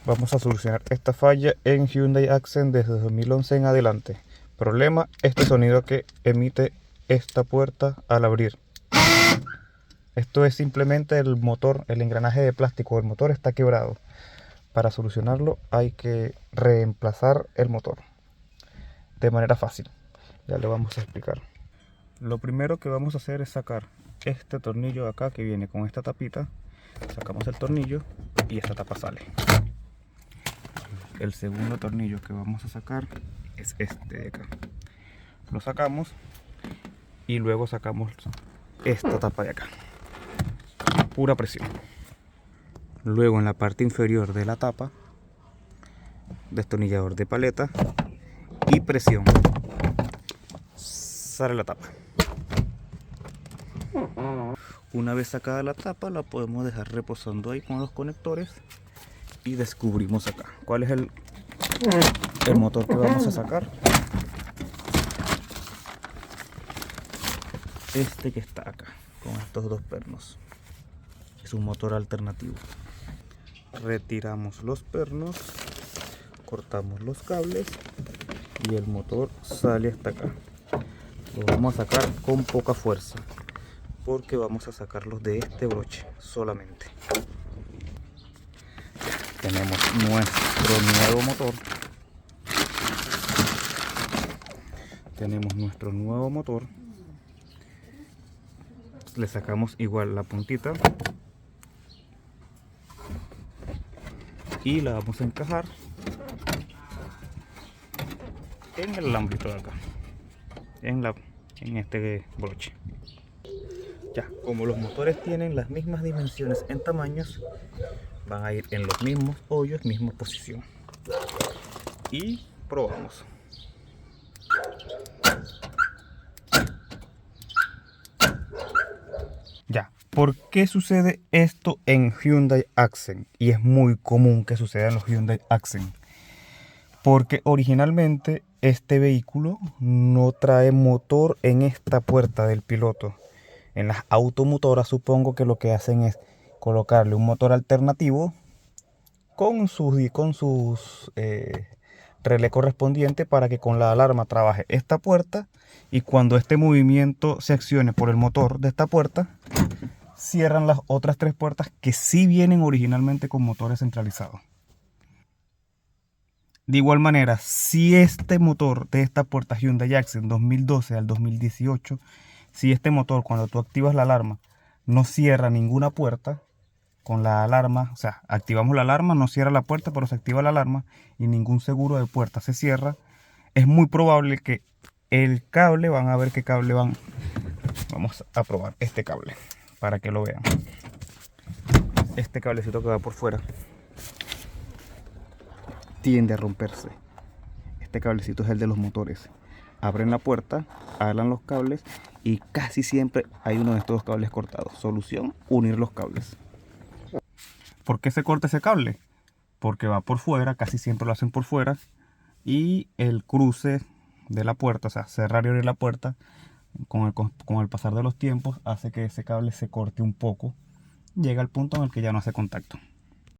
Vamos a solucionar esta falla en Hyundai Accent desde 2011 en adelante. Problema, este sonido que emite esta puerta al abrir. Esto es simplemente el motor, el engranaje de plástico del motor está quebrado. Para solucionarlo hay que reemplazar el motor de manera fácil. Ya le vamos a explicar. Lo primero que vamos a hacer es sacar este tornillo de acá que viene con esta tapita. Sacamos el tornillo y esta tapa sale. El segundo tornillo que vamos a sacar es este de acá. Lo sacamos y luego sacamos esta tapa de acá. Pura presión. Luego en la parte inferior de la tapa, destornillador de paleta y presión. Sale la tapa. Una vez sacada la tapa, la podemos dejar reposando ahí con los conectores y descubrimos acá cuál es el motor que vamos a sacar. Este que está acá con estos dos pernos es un motor alternativo. Retiramos los pernos, cortamos los cables y el motor sale hasta acá. Lo vamos a sacar con poca fuerza porque vamos a sacarlos de este broche solamente. Tenemos nuestro nuevo motor. Tenemos nuestro nuevo motor. Le sacamos igual la puntita y la vamos a encajar en el alambrito de acá, en este broche. Ya, como los motores tienen las mismas dimensiones en tamaños, van a ir en los mismos hoyos, misma posición. Y probamos. Ya, ¿por qué sucede esto en Hyundai Accent? Y es muy común que suceda en los Hyundai Accent. Porque originalmente este vehículo no trae motor en esta puerta del piloto. En las automotoras supongo que lo que hacen es colocarle un motor alternativo con sus relé correspondiente para que con la alarma trabaje esta puerta y cuando este movimiento se accione por el motor de esta puerta, cierran las otras tres puertas que sí vienen originalmente con motores centralizados. De igual manera, si este motor de esta puerta Hyundai Accent 2012 al 2018, si este motor cuando tú activas la alarma no cierra ninguna puerta, con la alarma, o sea, activamos la alarma, no cierra la puerta, pero se activa la alarma y ningún seguro de puerta se cierra, es muy probable que el cable, van a ver qué cable vamos a probar este cable para que lo vean. Este cablecito que va por fuera tiende a romperse. Este cablecito es el de los motores. Abren la puerta, jalan los cables y casi siempre hay uno de estos cables cortados. Solución, unir los cables. ¿Por qué se corta ese cable? Porque va por fuera, casi siempre lo hacen por fuera, y el cruce de la puerta, o sea, cerrar y abrir la puerta, con el pasar de los tiempos, hace que ese cable se corte un poco. Llega al punto en el que ya no hace contacto.